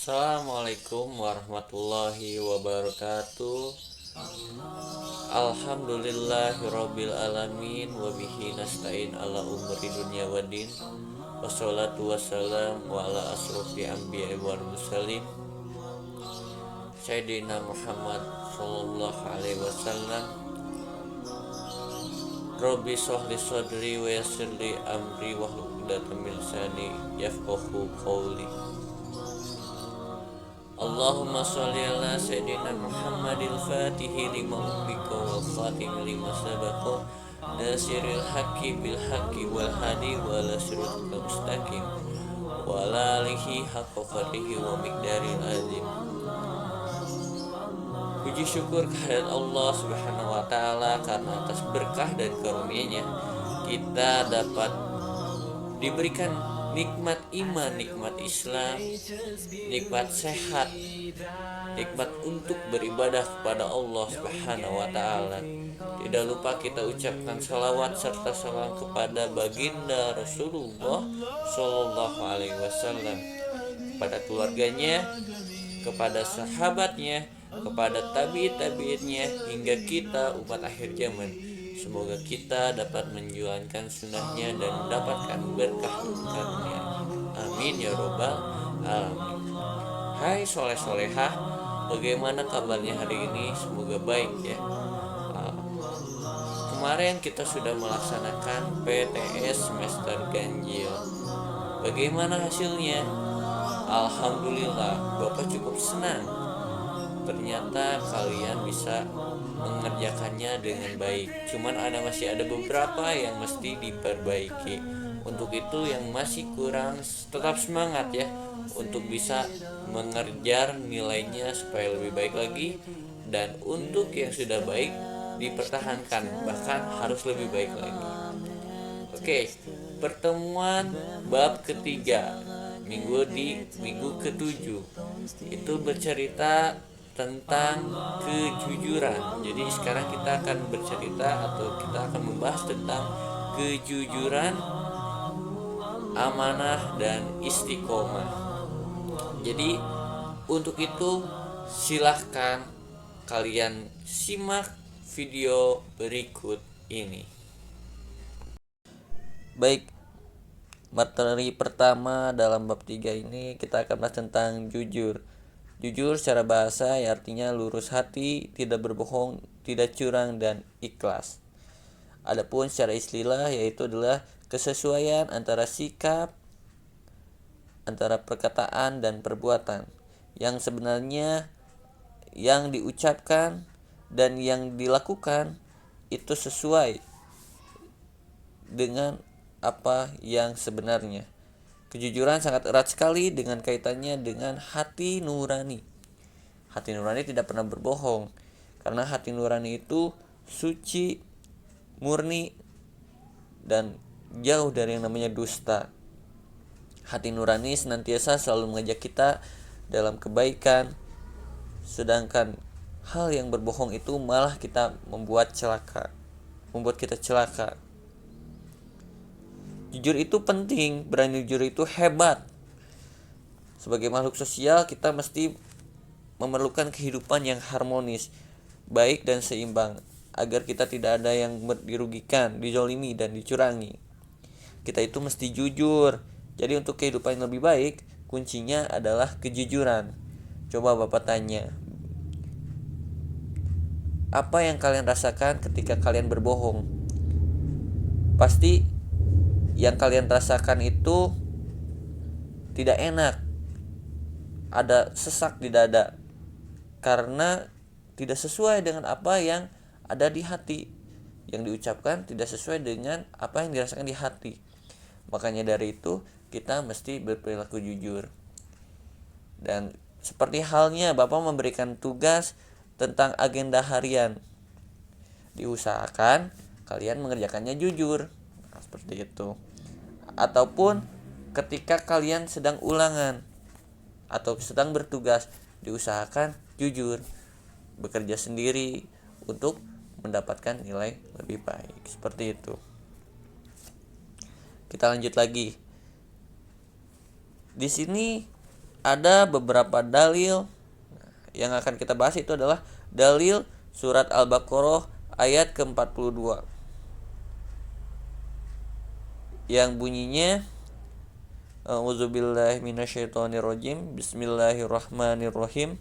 Assalamualaikum warahmatullahi wabarakatuh. Alhamdulillahirabbil alamin wa bihi nasta'in ala umuri dunya waddin. Wassalatu wassalam wa ala asrofi anbiya'i wal mursalin Sayyidina Muhammad sallallahu alaihi wasallam. Rabbi shrah li sadri wa yassir li amri wahlul 'uqdatam min lisani yafqahu qawli. Allahumma sholli ala sayyidina Muhammadil fatihi lima ughliqa wal khatimi lima sabaqa nasiril haqqi bil haqqi wal hadi wa ala siratal mustaqim wa ala alihi haqqa qadrihi wa miqdaril azim. Puji syukur kehadirat Allah Subhanahu wa taala karena atas berkah dan karunia-Nya kita dapat diberikan nikmat iman, nikmat Islam, nikmat sehat, nikmat untuk beribadah kepada Allah Subhanahu wa taala. Tidak lupa kita ucapkan salawat serta salam kepada baginda Rasulullah sallallahu alaihi wasallam, kepada keluarganya, kepada sahabatnya, kepada tabi'in-tabi'innya hingga kita umat akhir zaman. Semoga kita dapat menjalankan sunnahnya dan mendapatkan berkah-berkahnya. Amin ya robbal alamin. Hai soleh-solehah, bagaimana kabarnya hari ini? Semoga baik ya. Kemarin kita sudah melaksanakan PTS semester ganjil. Bagaimana hasilnya? Alhamdulillah, Bapak cukup senang. Ternyata kalian bisa mengerjakannya dengan baik. Cuman masih ada beberapa yang mesti diperbaiki. Untuk itu yang masih kurang tetap semangat ya untuk bisa mengejar nilainya supaya lebih baik lagi, dan untuk yang sudah baik dipertahankan, bahkan harus lebih baik lagi. Oke, pertemuan bab ketiga minggu ke-7 itu bercerita tentang kejujuran. Jadi sekarang kita akan bercerita atau kita akan membahas tentang kejujuran, amanah, dan istiqomah. Jadi untuk itu silahkan kalian simak video berikut ini. Baik, materi pertama dalam bab 3 ini kita akan bahas tentang jujur. Jujur secara bahasa ya artinya lurus hati, tidak berbohong, tidak curang, dan ikhlas. Adapun secara istilah yaitu adalah kesesuaian antara sikap, antara perkataan dan perbuatan yang sebenarnya yang diucapkan dan yang dilakukan itu sesuai dengan apa yang sebenarnya. Kejujuran sangat erat sekali dengan kaitannya dengan hati nurani. Hati nurani tidak pernah berbohong, karena hati nurani itu suci, murni, dan jauh dari yang namanya dusta. Hati nurani senantiasa selalu mengajak kita dalam kebaikan, sedangkan hal yang berbohong itu malah membuat kita celaka. Jujur itu penting, berani jujur itu hebat. Sebagai makhluk sosial, kita mesti memerlukan kehidupan yang harmonis, baik dan seimbang, agar kita tidak ada yang dirugikan, dizolimi, dan dicurangi. Kita itu mesti jujur. Jadi untuk kehidupan yang lebih baik, kuncinya adalah kejujuran. Coba Bapak tanya, apa yang kalian rasakan ketika kalian berbohong? Pasti yang kalian rasakan itu tidak enak, ada sesak di dada, karena tidak sesuai dengan apa yang ada di hati. Yang diucapkan tidak sesuai dengan apa yang dirasakan di hati. Makanya dari itu kita mesti berperilaku jujur. Dan seperti halnya Bapak memberikan tugas tentang agenda harian, diusahakan kalian mengerjakannya jujur. Nah, seperti itu. Ataupun ketika kalian sedang ulangan atau sedang bertugas, diusahakan jujur, bekerja sendiri untuk mendapatkan nilai lebih baik. Seperti itu. Kita lanjut lagi. Di sini ada beberapa dalil yang akan kita bahas. Itu adalah dalil surat Al-Baqarah ayat ke-42 yang bunyinya A'udzubillahi minasyaitonirrajim. Bismillahirrahmanirrahim.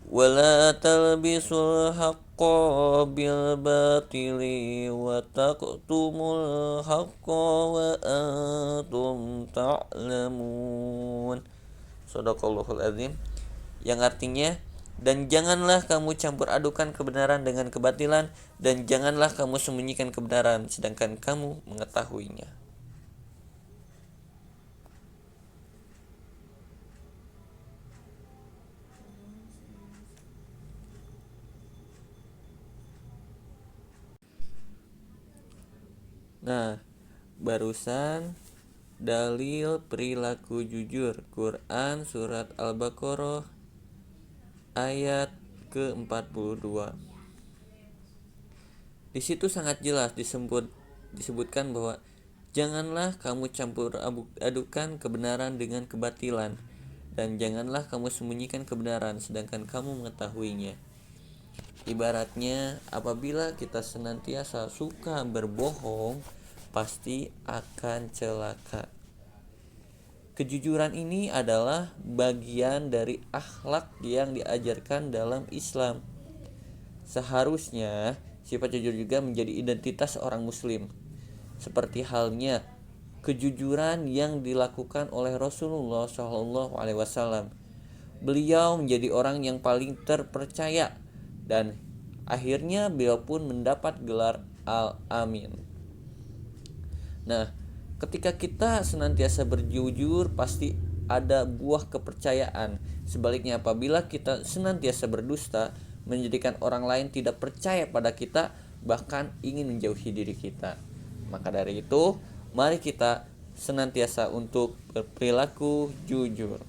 Wala talbisul haqqa bil batili wa taqtumul haqqa wa antum ta'lamun. Shadaqallahul azim. Yang artinya, dan janganlah kamu campur adukan kebenaran dengan kebatilan, dan janganlah kamu sembunyikan kebenaran sedangkan kamu mengetahuinya. Nah, barusan dalil perilaku jujur, Quran surat Al-Baqarah ayat ke-42. Di situ sangat jelas disebutkan bahwa janganlah kamu campur adukan kebenaran dengan kebatilan, dan janganlah kamu sembunyikan kebenaran sedangkan kamu mengetahuinya. Ibaratnya, apabila kita senantiasa suka berbohong, pasti akan celaka. Kejujuran ini adalah bagian dari akhlak yang diajarkan dalam Islam. Seharusnya sifat jujur juga menjadi identitas seorang muslim, seperti halnya kejujuran yang dilakukan oleh Rasulullah SAW. Beliau menjadi orang yang paling terpercaya, dan akhirnya beliau pun mendapat gelar Al-Amin. Nah, ketika kita senantiasa berjujur, pasti ada buah kepercayaan. Sebaliknya, apabila kita senantiasa berdusta, menjadikan orang lain tidak percaya pada kita, bahkan ingin menjauhi diri kita. Maka dari itu, mari kita senantiasa untuk berperilaku jujur.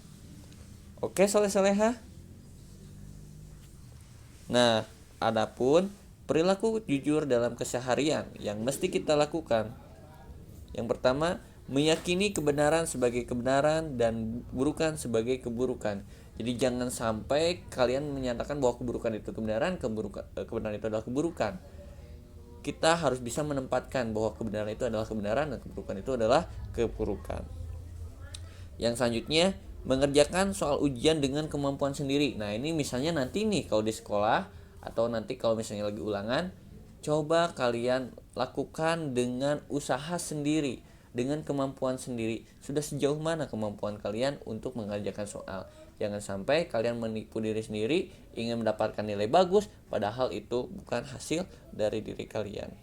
Oke, soleh-solehah? Nah, adapun perilaku jujur dalam keseharian yang mesti kita lakukan. Yang pertama, meyakini kebenaran sebagai kebenaran dan keburukan sebagai keburukan. Jadi jangan sampai kalian menyatakan bahwa keburukan itu kebenaran, kebenaran itu adalah keburukan. Kita harus bisa menempatkan bahwa kebenaran itu adalah kebenaran dan keburukan itu adalah keburukan. Yang selanjutnya, mengerjakan soal ujian dengan kemampuan sendiri. Nah, ini misalnya nanti nih kalau di sekolah, atau nanti kalau misalnya lagi ulangan, coba kalian lakukan dengan usaha sendiri, dengan kemampuan sendiri. Sudah sejauh mana kemampuan kalian untuk mengerjakan soal? Jangan sampai kalian menipu diri sendiri, ingin mendapatkan nilai bagus, padahal itu bukan hasil dari diri kalian.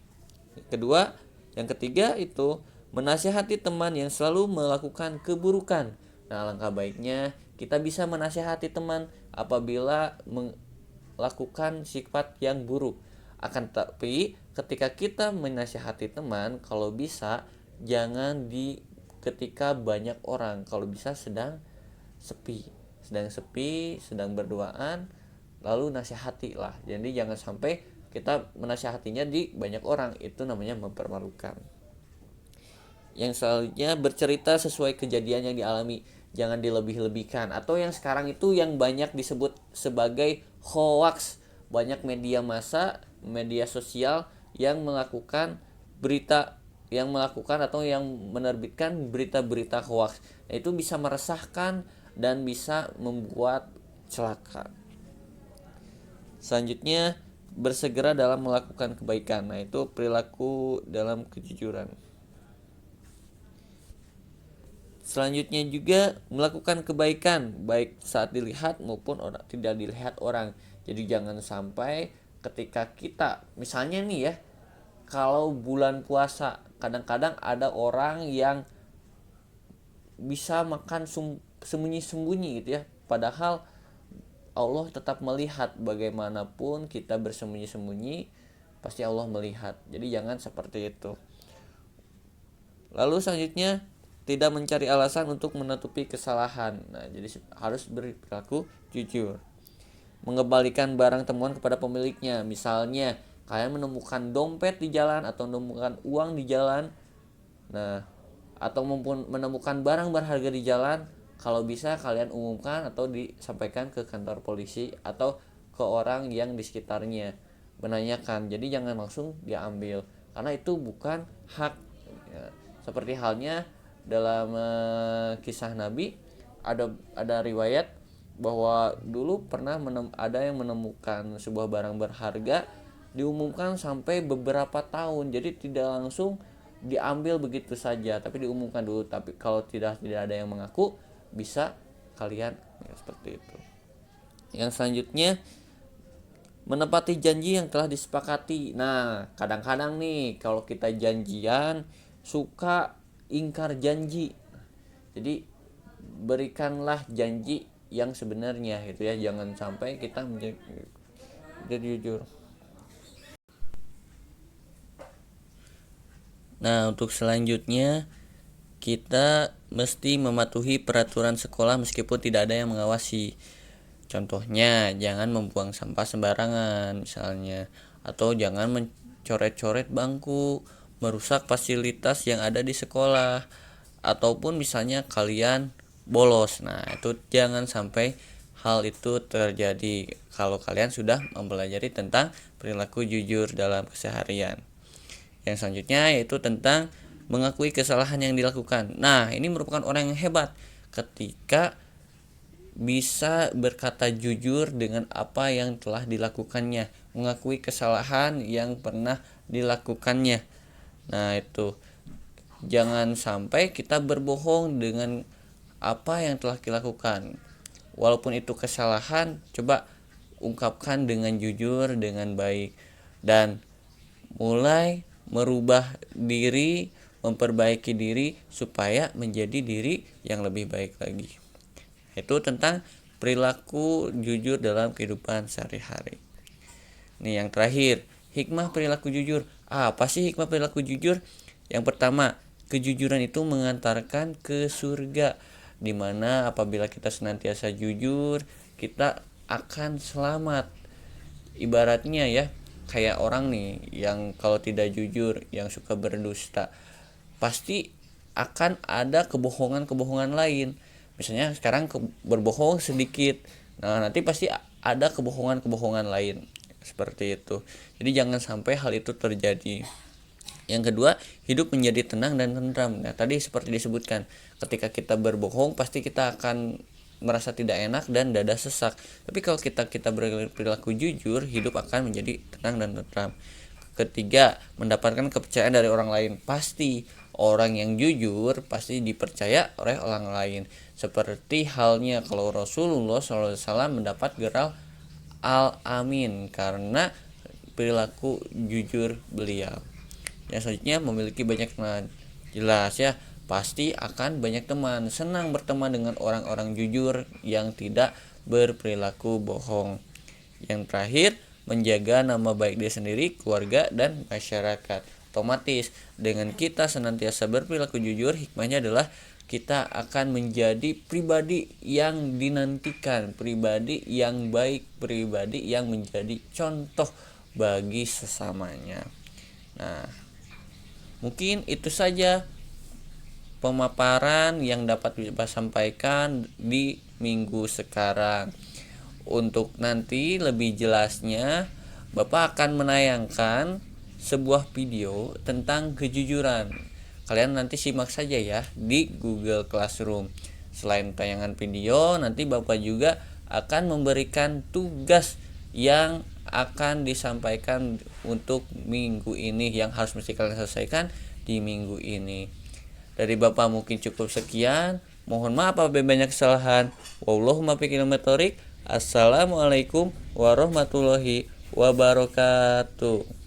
Yang ketiga itu menasihati teman yang selalu melakukan keburukan. Nah, alangkah baiknya kita bisa menasihati teman apabila melakukan sifat yang buruk. Akan tetapi ketika kita menasihati teman, kalau bisa jangan ketika banyak orang. Kalau bisa sedang sepi, sedang berduaan, lalu nasihati lah. Jadi jangan sampai kita menasihatinya di banyak orang, itu namanya mempermalukan. Yang selanjutnya, bercerita sesuai kejadian yang dialami, jangan dilebih-lebihkan, atau yang sekarang itu yang banyak disebut sebagai hoax. Banyak media massa, media sosial yang melakukan atau yang menerbitkan berita-berita hoax. Nah, itu bisa meresahkan dan bisa membuat celaka. Selanjutnya, bersegera dalam melakukan kebaikan. Nah, itu perilaku dalam kejujuran. Selanjutnya juga melakukan kebaikan baik saat dilihat maupun tidak dilihat orang. Jadi jangan sampai ketika kita misalnya nih ya, kalau bulan puasa kadang-kadang ada orang yang bisa makan sembunyi-sembunyi gitu ya. Padahal Allah tetap melihat, bagaimanapun kita bersembunyi-sembunyi pasti Allah melihat. Jadi jangan seperti itu. Lalu selanjutnya, tidak mencari alasan untuk menutupi kesalahan. Nah, jadi harus berperilaku jujur. Mengembalikan barang temuan kepada pemiliknya. Misalnya, kalian menemukan dompet di jalan atau menemukan uang di jalan. Nah, atau menemukan barang berharga di jalan, kalau bisa kalian umumkan atau disampaikan ke kantor polisi atau ke orang yang di sekitarnya, menanyakan. Jadi jangan langsung diambil karena itu bukan hak ya. Seperti halnya dalam kisah Nabi, ada riwayat bahwa dulu pernah ada yang menemukan sebuah barang berharga, diumumkan sampai beberapa tahun. Jadi tidak langsung diambil begitu saja, tapi diumumkan dulu. Tapi kalau tidak ada yang mengaku, bisa kalian ya, seperti itu. Yang selanjutnya, menepati janji yang telah disepakati. Nah, kadang-kadang nih kalau kita janjian suka ingkar janji. Jadi berikanlah janji yang sebenarnya gitu ya, jangan sampai kita menjadi jujur. Nah, untuk selanjutnya kita mesti mematuhi peraturan sekolah meskipun tidak ada yang mengawasi. Contohnya, jangan membuang sampah sembarangan misalnya, atau jangan mencoret-coret bangku, merusak fasilitas yang ada di sekolah, ataupun misalnya kalian bolos. Nah, itu jangan sampai hal itu terjadi kalau kalian sudah mempelajari tentang perilaku jujur dalam keseharian. Yang selanjutnya yaitu tentang mengakui kesalahan yang dilakukan. Nah, ini merupakan orang yang hebat ketika bisa berkata jujur dengan apa yang telah dilakukannya, mengakui kesalahan yang pernah dilakukannya. Nah, itu jangan sampai kita berbohong dengan apa yang telah dilakukan. Walaupun itu kesalahan, coba ungkapkan dengan jujur, dengan baik, dan mulai merubah diri, memperbaiki diri supaya menjadi diri yang lebih baik lagi. Itu tentang perilaku jujur dalam kehidupan sehari-hari. Nih yang terakhir, hikmah perilaku jujur. Apa sih hikmah perilaku jujur? Yang pertama, kejujuran itu mengantarkan ke surga, dimana apabila kita senantiasa jujur, kita akan selamat. Ibaratnya ya, kayak orang nih yang kalau tidak jujur, yang suka berdusta, pasti akan ada kebohongan-kebohongan lain. Misalnya sekarang berbohong sedikit, nah nanti pasti ada kebohongan-kebohongan lain seperti itu. Jadi jangan sampai hal itu terjadi. Yang kedua, hidup menjadi tenang dan tentram. Nah, tadi seperti disebutkan, ketika kita berbohong pasti kita akan merasa tidak enak dan dada sesak. Tapi kalau kita berperilaku jujur, hidup akan menjadi tenang dan tentram. Ketiga, mendapatkan kepercayaan dari orang lain. Pasti orang yang jujur pasti dipercaya oleh orang lain. Seperti halnya kalau Rasulullah SAW mendapat gelar Al-Amin karena perilaku jujur beliau. Yang selanjutnya, memiliki banyak teman. Jelas ya, pasti akan banyak teman. Senang berteman dengan orang-orang jujur yang tidak berperilaku bohong. Yang terakhir, menjaga nama baik diri sendiri, keluarga, dan masyarakat. Otomatis dengan kita senantiasa berperilaku jujur, hikmahnya adalah kita akan menjadi pribadi yang dinantikan, pribadi yang baik, pribadi yang menjadi contoh bagi sesamanya. Nah, mungkin itu saja pemaparan yang dapat Bapak sampaikan di minggu sekarang. Untuk nanti lebih jelasnya, Bapak akan menayangkan sebuah video tentang kejujuran. Kalian nanti simak saja ya di Google Classroom. Selain tayangan video, nanti Bapak juga akan memberikan tugas yang akan disampaikan untuk minggu ini, yang harus mesti kalian selesaikan di minggu ini. Dari Bapak mungkin cukup sekian. Mohon maaf apabila banyak kesalahan. Wallahumma fiqil. Assalamualaikum warahmatullahi wabarakatuh.